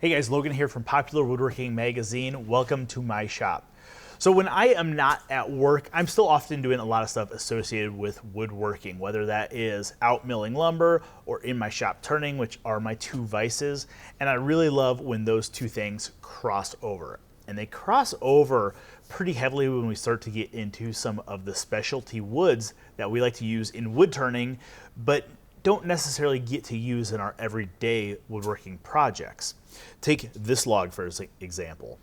Hey guys, Logan here from Popular Woodworking Magazine. Welcome to my shop. So when I am not at work, I'm still often doing a lot of stuff associated with woodworking, whether that is out milling lumber or in my shop turning, which are my two vices. And I really love when those two things cross over. And they cross over pretty heavily when we start to get into some of the specialty woods that we like to use in wood turning, but don't necessarily get to use in our everyday woodworking projects. Take this log for example.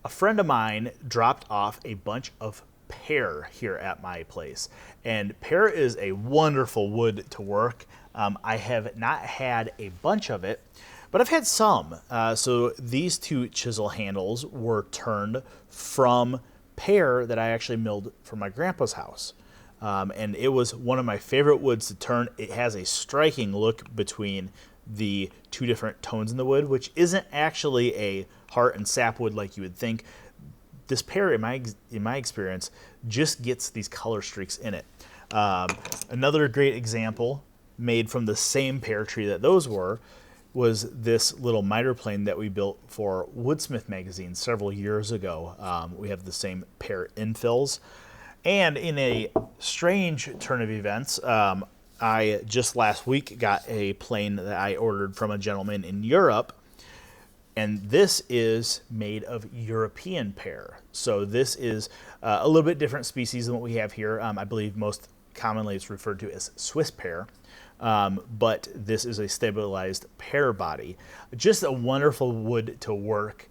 A friend of mine dropped off a bunch of pear here at my place, and pear is a wonderful wood to work. I have not had a bunch of it, but I've had some. So these two chisel handles were turned from pear that I actually milled for my grandpa's house. And it was one of my favorite woods to turn. It has a striking look between the two different tones in the wood, which isn't actually a heart and sapwood like you would think. This pear, in my experience, just gets these color streaks in it. Another great example made from the same pear tree that those were was this little miter plane that we built for Woodsmith magazine several years ago. We have the same pear infills. And in a strange turn of events, I just last week got a plane that I ordered from a gentleman in Europe, and this is made of European pear. So this is a little bit different species than what we have here. I believe most commonly it's referred to as Swiss pear, but this is a stabilized pear body. Just a wonderful wood to work,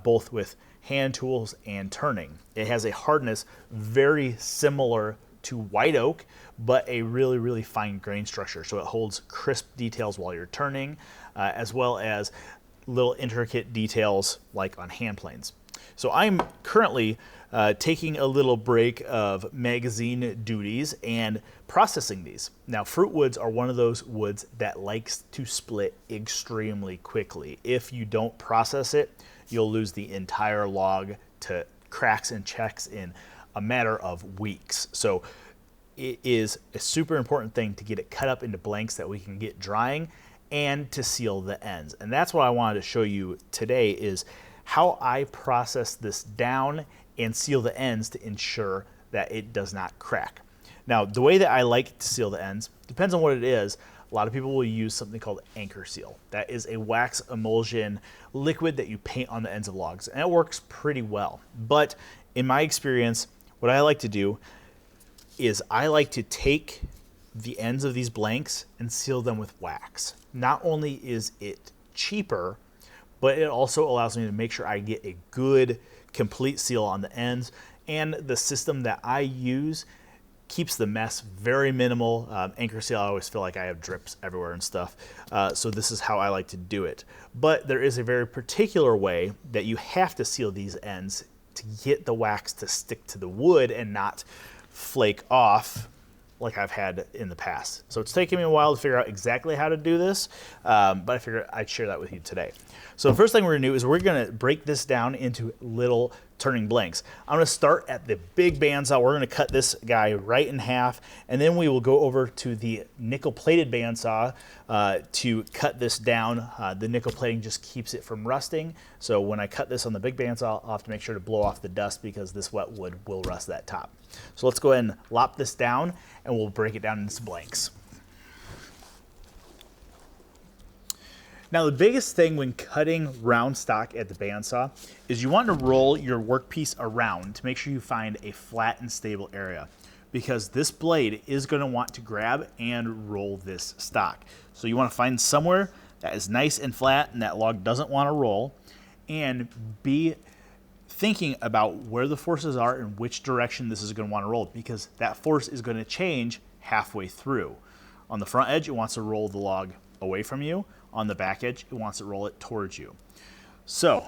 both with hand tools and turning. It has a hardness very similar to white oak, but a really, really fine grain structure. So it holds crisp details while you're turning, as well as little intricate details like on hand planes. So I'm currently taking a little break of magazine duties and processing these. Now, fruit woods are one of those woods that likes to split extremely quickly. If you don't process it, you'll lose the entire log to cracks and checks in a matter of weeks. So it is a super important thing to get it cut up into blanks that we can get drying and to seal the ends. And that's what I wanted to show you today, is how I process this down and seal the ends to ensure that it does not crack. Now, the way that I like to seal the ends depends on what it is. A lot of people will use something called anchor seal. That is a wax emulsion liquid that you paint on the ends of logs, and it works pretty well. But in my experience, what I like to do is I like to take the ends of these blanks and seal them with wax. Not only is it cheaper, but it also allows me to make sure I get a good, complete seal on the ends, and the system that I use keeps the mess very minimal. Anchor seal, I always feel like I have drips everywhere and stuff. So this is how I like to do it. But there is a very particular way that you have to seal these ends to get the wax to stick to the wood and not flake off like I've had in the past. So it's taken me a while to figure out exactly how to do this, but I figured I'd share that with you today. So the first thing we're gonna do is we're gonna break this down into little turning blanks. I'm gonna start at the big bandsaw. We're gonna cut this guy right in half, and then we will go over to the nickel plated bandsaw to cut this down. The nickel plating just keeps it from rusting. So when I cut this on the big bandsaw, I'll have to make sure to blow off the dust because this wet wood will rust that top. So let's go ahead and lop this down and we'll break it down into blanks. Now, the biggest thing when cutting round stock at the bandsaw is you want to roll your workpiece around to make sure you find a flat and stable area, because this blade is going to want to grab and roll this stock. So you want to find somewhere that is nice and flat and that log doesn't want to roll, and be thinking about where the forces are and which direction this is going to want to roll, because that force is going to change halfway through. On the front edge, it wants to roll the log away from you. On the back edge, it wants to roll it towards you. So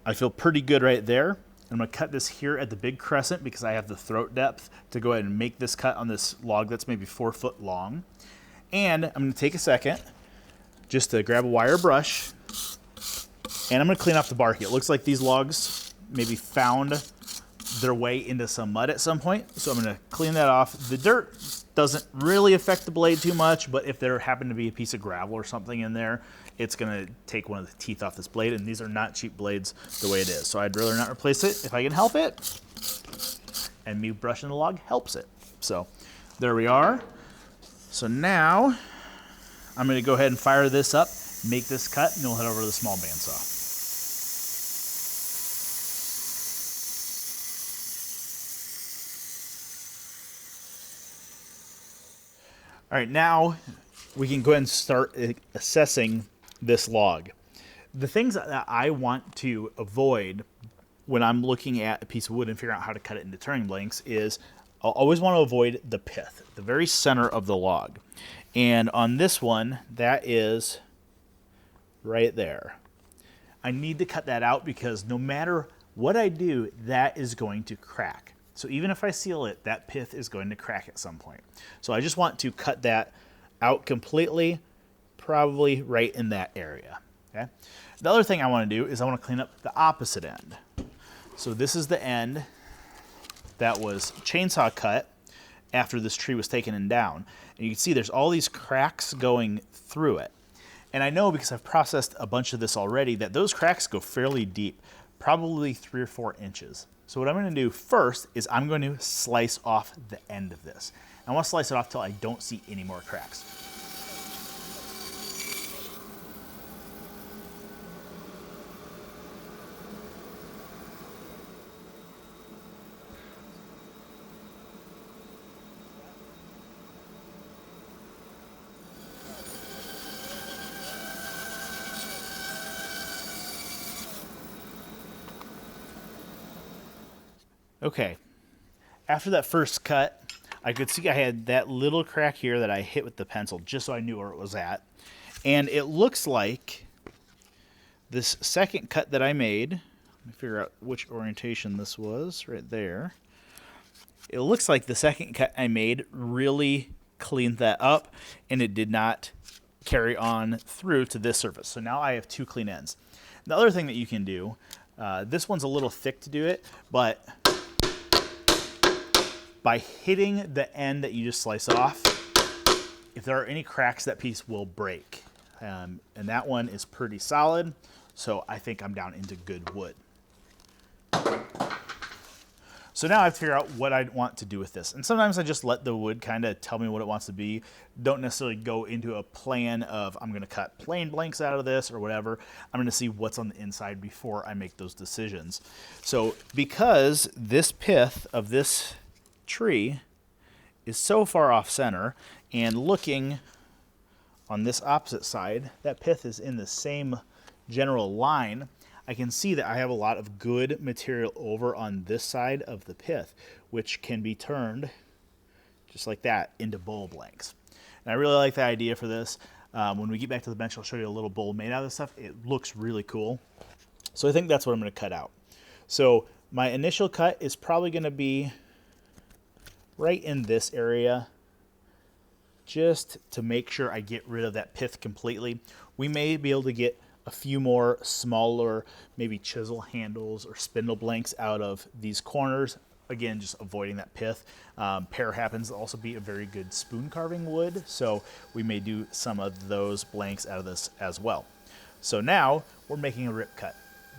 I feel pretty good right there. I'm going to cut this here at the big crescent because I have the throat depth to go ahead and make this cut on this log that's maybe 4 foot long. And I'm going to take a second just to grab a wire brush, and I'm going to clean off the bark. It looks like these logs maybe found their way into some mud at some point, so I'm going to clean that off. The dirt doesn't really affect the blade too much, but if there happened to be a piece of gravel or something in there, it's gonna take one of the teeth off this blade, and these are not cheap blades the way it is. So I'd rather not replace it if I can help it, and me brushing the log helps it. So there we are. So now I'm gonna go ahead and fire this up, make this cut, and then we'll head over to the small bandsaw. All right, now we can go ahead and start assessing this log. The things that I want to avoid when I'm looking at a piece of wood and figuring out how to cut it into turning blanks is I'll always want to avoid the pith, the very center of the log. And on this one, that is right there. I need to cut that out because no matter what I do, that is going to crack. So even if I seal it, that pith is going to crack at some point. So I just want to cut that out completely, probably right in that area. Okay. The other thing I want to do is I want to clean up the opposite end. So this is the end that was chainsaw cut after this tree was taken down. And you can see there's all these cracks going through it. And I know because I've processed a bunch of this already that those cracks go fairly deep, probably 3 or 4 inches. So what I'm going to do first is I'm going to slice off the end of this. I want to slice it off till I don't see any more cracks. Okay, after that first cut, I could see I had that little crack here that I hit with the pencil just so I knew where it was at. And it looks like this second cut that I made, let me figure out which orientation this was, right there. It looks like the second cut I made really cleaned that up and it did not carry on through to this surface. So now I have 2 clean ends. The other thing that you can do, this one's a little thick to do it, but by hitting the end that you just slice off, if there are any cracks, that piece will break. And that one is pretty solid, so I think I'm down into good wood. So now I have to figure out what I want to do with this. And sometimes I just let the wood kind of tell me what it wants to be. Don't necessarily go into a plan of I'm going to cut plain blanks out of this or whatever. I'm going to see what's on the inside before I make those decisions. So because this pith of this tree is so far off center, and looking on this opposite side, that pith is in the same general line, I can see that I have a lot of good material over on this side of the pith, which can be turned just like that into bowl blanks. And I really like the idea for this. When we get back to the bench, I'll show you a little bowl made out of this stuff. It looks really cool. So I think that's what I'm going to cut out. So my initial cut is probably going to be right in this area, just to make sure I get rid of that pith completely. We may be able to get a few more smaller, maybe chisel handles or spindle blanks out of these corners. Again, just avoiding that pith. Pear happens to also be a very good spoon carving wood, so we may do some of those blanks out of this as well. So now we're making a rip cut.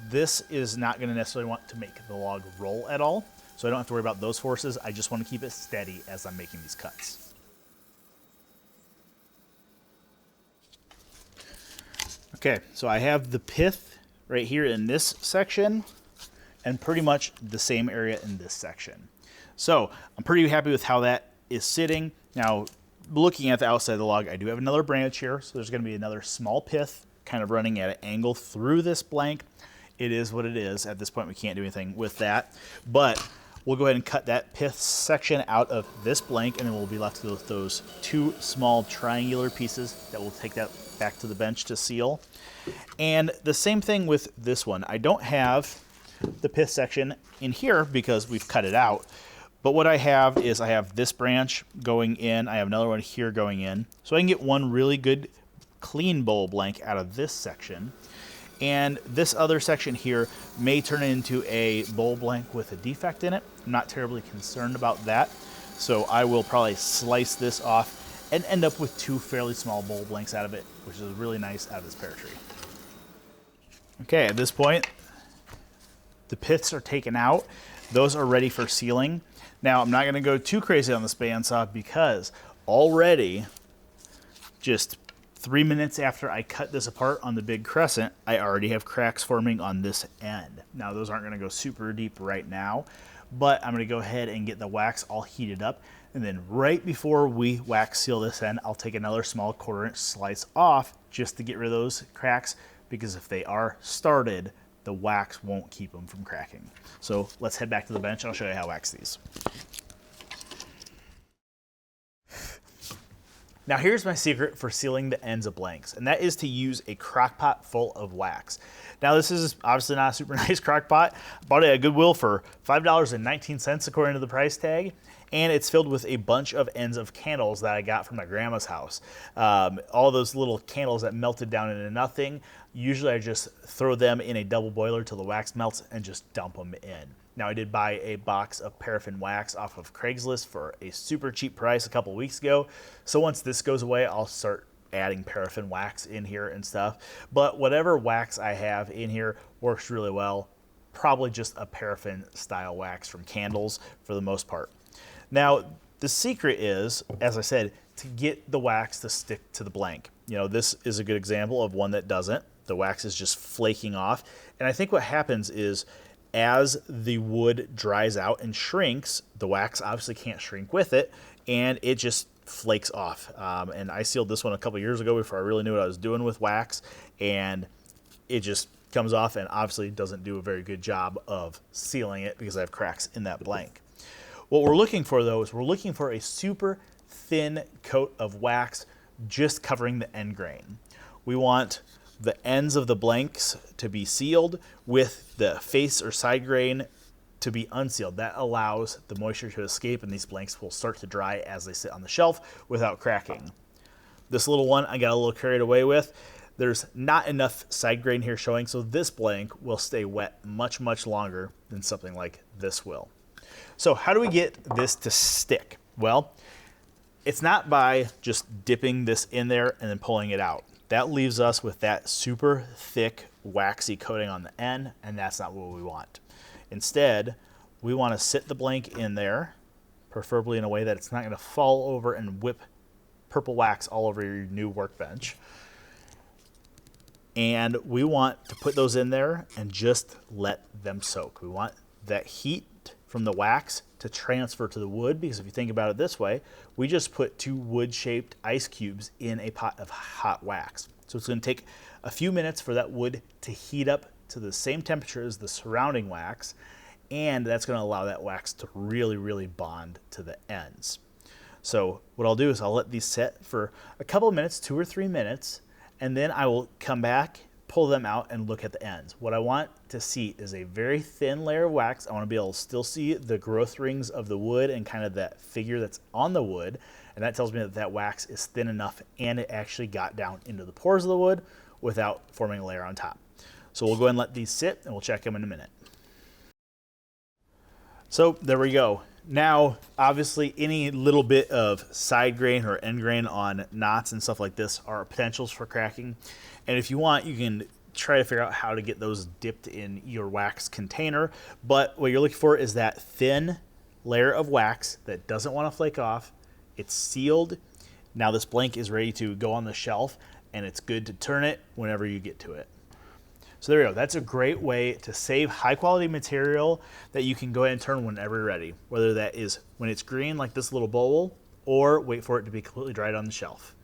This is not going to necessarily want to make the log roll at all, so I don't have to worry about those forces. I just want to keep it steady as I'm making these cuts. Okay, so I have the pith right here in this section and pretty much the same area in this section. So I'm pretty happy with how that is sitting. Now, looking at the outside of the log, I do have another branch here, so there's going to be another small pith kind of running at an angle through this blank. It is what it is. At this point, we can't do anything with that, but we'll go ahead and cut that pith section out of this blank, and then we'll be left with those 2 small triangular pieces that we'll take that back to the bench to seal. And the same thing with this one. I don't have the pith section in here because we've cut it out, but what I have is I have this branch going in, I have another one here going in, so I can get one really good clean bowl blank out of this section. And this other section here may turn into a bowl blank with a defect in it. I'm not terribly concerned about that. So I will probably slice this off and end up with 2 fairly small bowl blanks out of it, which is really nice out of this pear tree. Okay, at this point, the pits are taken out. Those are ready for sealing. Now, I'm not going to go too crazy on this bandsaw because already, just 3 minutes after I cut this apart on the big crescent, I already have cracks forming on this end. Now, those aren't going to go super deep right now, but I'm going to go ahead and get the wax all heated up. And then right before we wax seal this end, I'll take another small 1/4 inch slice off just to get rid of those cracks, because if they are started, the wax won't keep them from cracking. So let's head back to the bench and I'll show you how to wax these. Now here's my secret for sealing the ends of blanks, and that is to use a crock pot full of wax. Now this is obviously not a super nice crock pot. I bought it at Goodwill for $5.19 according to the price tag, and it's filled with a bunch of ends of candles that I got from my grandma's house. All those little candles that melted down into nothing. Usually I just throw them in a double boiler till the wax melts and just dump them in. Now I did buy a box of paraffin wax off of Craigslist for a super cheap price a couple weeks ago. So once this goes away, I'll start adding paraffin wax in here and stuff. But whatever wax I have in here works really well. Probably just a paraffin style wax from candles for the most part. Now the secret is, as I said, to get the wax to stick to the blank. You know, this is a good example of one that doesn't. The wax is just flaking off. And I think what happens is, as the wood dries out and shrinks, the wax obviously can't shrink with it, and it just flakes off. And I sealed this one a couple years ago before I really knew what I was doing with wax, and it just comes off and obviously doesn't do a very good job of sealing it because I have cracks in that blank. What we're looking for, though, is we're looking for a super thin coat of wax just covering the end grain. We want the ends of the blanks to be sealed with the face or side grain to be unsealed. That allows the moisture to escape, and these blanks will start to dry as they sit on the shelf without cracking. This little one I got a little carried away with. There's not enough side grain here showing, so this blank will stay wet much, much longer than something like this will. So how do we get this to stick? Well, it's not by just dipping this in there and then pulling it out. That leaves us with that super thick, waxy coating on the end, and that's not what we want. Instead, we want to sit the blank in there, preferably in a way that it's not going to fall over and whip purple wax all over your new workbench. And we want to put those in there and just let them soak. We want that heat from the wax to transfer to the wood, because if you think about it this way, we just put 2 wood-shaped ice cubes in a pot of hot wax. So it's going to take a few minutes for that wood to heat up to the same temperature as the surrounding wax, and that's going to allow that wax to really, really bond to the ends. So what I'll do is I'll let these set for a couple of minutes, 2 or 3 minutes, and then I will come back, pull them out, and look at the ends. What I want to see is a very thin layer of wax. I want to be able to still see the growth rings of the wood and kind of that figure that's on the wood, and that tells me that that wax is thin enough and it actually got down into the pores of the wood without forming a layer on top. So we'll go ahead and let these sit, and we'll check them in a minute. So there we go. Now, obviously, any little bit of side grain or end grain on knots and stuff like this are potentials for cracking. And if you want, you can try to figure out how to get those dipped in your wax container. But what you're looking for is that thin layer of wax that doesn't want to flake off. It's sealed. Now this blank is ready to go on the shelf, and it's good to turn it whenever you get to it. So there you go. That's a great way to save high quality material that you can go ahead and turn whenever you're ready, whether that is when it's green like this little bowl, or wait for it to be completely dried on the shelf.